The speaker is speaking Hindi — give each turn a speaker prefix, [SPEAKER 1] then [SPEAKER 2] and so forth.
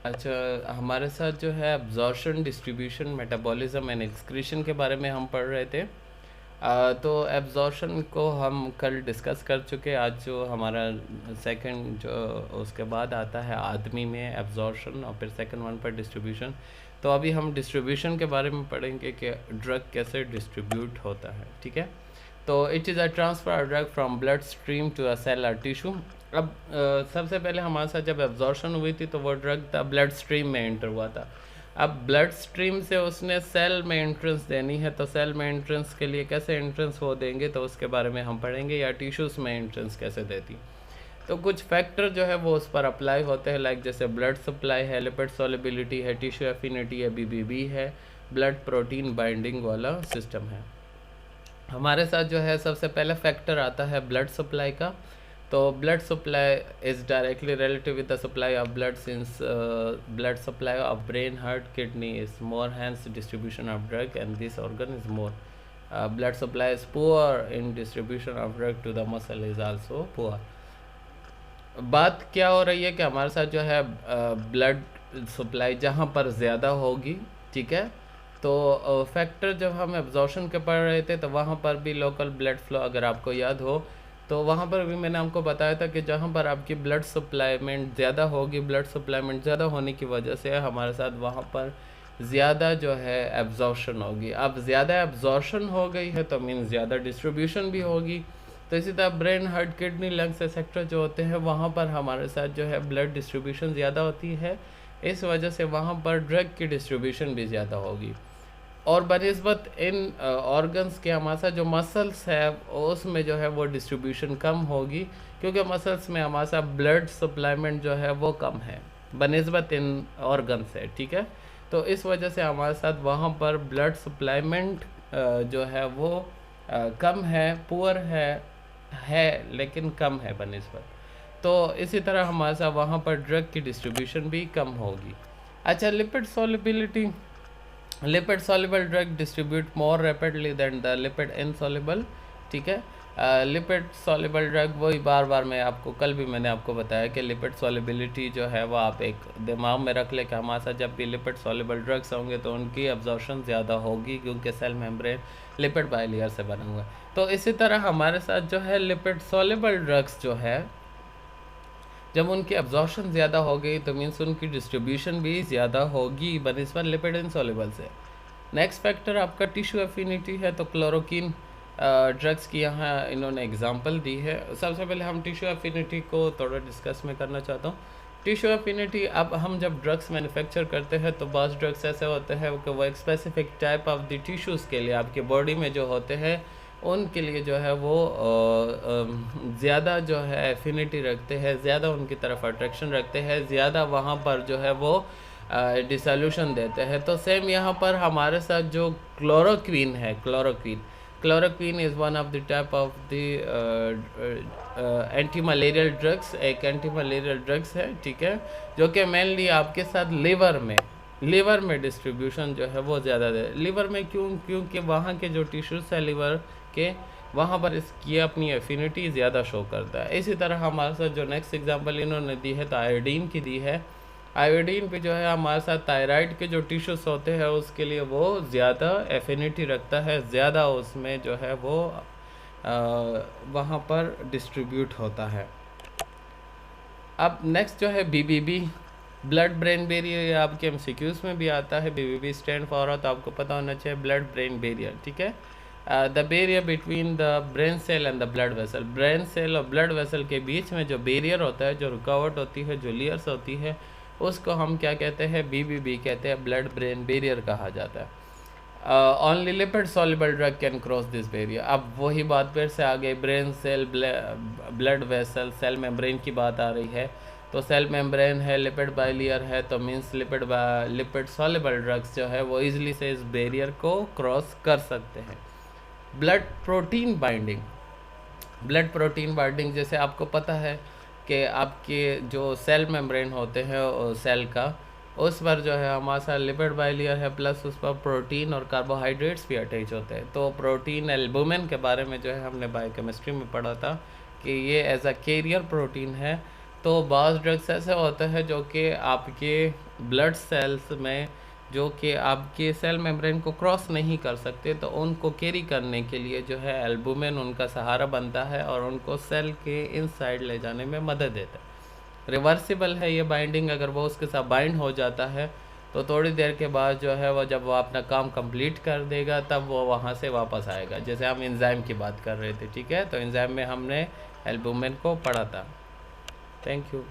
[SPEAKER 1] अच्छा, हमारे साथ जो है absorption, distribution, metabolism and excretion के बारे में हम पढ़ रहे थे। तो एब्जॉर्प्शन को हम कल डिस्कस कर चुके। आज जो हमारा सेकंड जो उसके बाद आता है आदमी में एब्जॉर्प्शन, और फिर सेकंड वन पर डिस्ट्रीब्यूशन। तो अभी हम डिस्ट्रीब्यूशन के बारे में पढ़ेंगे कि ड्रग कैसे डिस्ट्रीब्यूट होता है। ठीक है, तो it is a transfer drug from bloodstream to a cell और टिश्यू। अब सबसे पहले हमारे साथ जब एब्जॉर्प्शन हुई थी तो वो ड्रग था ब्लड स्ट्रीम में एंटर हुआ था। अब ब्लड स्ट्रीम से उसने सेल में एंट्रेंस देनी है, तो सेल में एंट्रेंस के लिए कैसे एंट्रेंस वो देंगे तो उसके बारे में हम पढ़ेंगे, या टिश्यूज़ में एंट्रेंस कैसे देती। तो कुछ फैक्टर जो है वो उस पर अप्लाई होते हैं, लाइक जैसे ब्लड सप्लाई है, लिपिड सॉलिबिलिटी है, टिश्यू एफिनिटी है, बीबीबी है, ब्लड प्रोटीन बाइंडिंग वाला सिस्टम है। हमारे साथ जो है सबसे पहला फैक्टर आता है ब्लड सप्लाई का। तो blood supply is directly relative with the supply of blood, since blood supply of brain, heart, kidney is more, hence distribution of drug and this organ is more. Blood supply is poor in distribution of drug to the muscle is also poor. बात क्या हो रही है कि हमारे साथ जो है ब्लड सप्लाई जहाँ पर ज़्यादा होगी, ठीक है, तो फैक्टर जब हम एब्जॉर्प्शन के पढ़ रहे थे तो वहाँ पर भी लोकल ब्लड फ्लो, अगर आपको याद हो तो वहाँ पर भी मैंने आपको बताया था कि जहाँ पर आपकी ब्लड सप्लाईमेंट ज़्यादा होगी, ब्लड सप्लाईमेंट ज़्यादा होने की वजह से हमारे साथ वहाँ पर ज़्यादा जो है एब्जॉर्प्शन होगी। अब ज़्यादा एब्जॉर्प्शन हो गई है तो मीन ज़्यादा डिस्ट्रीब्यूशन भी होगी। तो इसी तरह brain, heart, kidney, lungs etcetera जो होते हैं वहाँ पर हमारे साथ जो है ब्लड डिस्ट्रीब्यूशन ज़्यादा होती है, इस वजह से वहाँ पर ड्रग की डिस्ट्रीब्यूशन भी ज़्यादा होगी। और बनिस्बत इन ऑर्गन्स के हमारे साथ जो मसल्स है उसमें जो है वो डिस्ट्रीब्यूशन कम होगी, क्योंकि मसल्स में हमारे साथ ब्लड सप्लाईमेंट जो है वो कम है बनिस्बत इन ऑर्गन्स है। ठीक है, तो इस वजह से हमारे साथ वहाँ पर ब्लड सप्लाईमेंट जो है वो कम है, पुअर है लेकिन कम है बनिस्बत। तो इसी तरह हमारे साथ वहाँ पर ड्रग की डिस्ट्रीब्यूशन भी कम होगी। अच्छा, lipid solubility, lipid soluble drug distribute more rapidly than the lipid insoluble. ठीक है, लिपिड सॉल्युबल ड्रग वही बार बार मैं आपको कल भी मैंने आपको बताया कि लिपिड सॉल्युबिलिटी जो है वो आप एक दिमाग में रख ले कि हमारे साथ जब भी लिपिड सॉल्युबल ड्रग्स होंगे तो उनकी एब्जॉर्प्शन ज़्यादा होगी, क्योंकि सेल मेम्ब्रेन लिपिड बाइलेयर से बना हुआ है। तो इसी तरह हमारे साथ जो है लिपिड सॉल्युबल ड्रग्स जो है जब उनकी एब्जॉर्प्शन ज़्यादा हो गई तो मीन्स उनकी डिस्ट्रीब्यूशन भी ज़्यादा होगी बनिस्बत लिपिड इनसॉल्युबल से। नेक्स्ट फैक्टर आपका टिश्यू एफिनिटी है। तो क्लोरोकिन ड्रग्स की यहाँ इन्होंने एग्जांपल दी है। सबसे पहले हम टिश्यू एफिनिटी को थोड़ा डिस्कस में करना चाहता हूँ। टिश्यू एफिनिटी, अब हम जब ड्रग्स मैन्युफैक्चर करते हैं तो बास ड्रग्स ऐसे होते हैं कि वो एक specific type of the tissues के लिए आपके बॉडी में जो होते हैं उनके लिए जो है वो ज़्यादा जो है एफिनिटी रखते हैं, ज़्यादा उनकी तरफ अट्रैक्शन रखते हैं, ज़्यादा वहाँ पर जो है वो डिसोल्यूशन देते हैं। तो सेम यहाँ पर हमारे साथ जो क्लोरोक्वीन है, chloroquine is one of the type of the anti malarial drugs, एक एंटी मलेरियल ड्रग्स है। ठीक है, जो कि मेनली आपके साथ लीवर में डिस्ट्रीब्यूशन जो है वो ज़्यादा है। लीवर में क्योंकि वहाँ के जो टिश्यूज़ है लीवर के, वहाँ पर इसकी अपनी एफिनिटी ज़्यादा शो करता है। इसी तरह हमारे साथ जो नेक्स्ट एग्जांपल इन्होंने दी है तो आयोडीन की दी है। आयोडीन पे जो है हमारे साथ थायराइड के जो टिश्यूज़ होते हैं उसके लिए वो ज़्यादा एफिनिटी रखता है, ज़्यादा उसमें जो है वो वहाँ पर डिस्ट्रीब्यूट होता है। अब नेक्स्ट जो है बीबीबी, ब्लड ब्रेन बैरियर, आपके एमसीक्यूज़ में भी आता है। बीबीबी स्टैंड फॉर, तो आपको पता होना चाहिए ब्लड ब्रेन बैरियर। ठीक है, the barrier between the brain cell and the blood vessel, brain cell और ब्लड वेसल के बीच में जो बैरियर होता है, जो रुकावट होती है, जो लेयर्स होती है, उसको हम क्या कहते हैं, बीबीबी कहते हैं, ब्लड ब्रेन बैरियर कहा जाता है। Only lipid soluble drug can cross this barrier. अब वही बात फिर से आ गई, brain cell, blood vessel, cell membrane की बात आ रही है। तो सेल मेम्ब्रेन है, लिपिड बाइलेयर है, तो मीन्स लिपिड सॉल्युबल ड्रग्स जो है वो इजीली से इस बैरियर को क्रॉस कर सकते हैं। Blood protein binding, blood protein binding जैसे आपको पता है कि आपके जो सेल मेम्ब्रेन होते हैं सेल का, उस पर जो है हमारे साथ लिपिड बाइलेयर है, प्लस उस पर प्रोटीन और कार्बोहाइड्रेट्स भी अटैच होते हैं। तो प्रोटीन एल्बुमिन के बारे में जो है हमने बायोकेमिस्ट्री में पढ़ा था कि ये एज अ कैरियर प्रोटीन है। तो बास ड्रग्स ऐसे होते हैं जो कि आपके ब्लड सेल्स में जो कि आपके सेल मेम्ब्रेन को क्रॉस नहीं कर सकते, तो उनको कैरी करने के लिए जो है एल्बुमिन उनका सहारा बनता है और उनको सेल के इनसाइड ले जाने में मदद देता है। रिवर्सिबल है ये बाइंडिंग, अगर वो उसके साथ बाइंड हो जाता है तो थोड़ी देर के बाद जो है वो, जब वो अपना काम कंप्लीट कर देगा तब वो वहाँ से वापस आएगा। जैसे हम एंजाइम की बात कर रहे थे, ठीक है, तो एंजाइम में हमने एल्बुमिन को पढ़ा था। Thank you.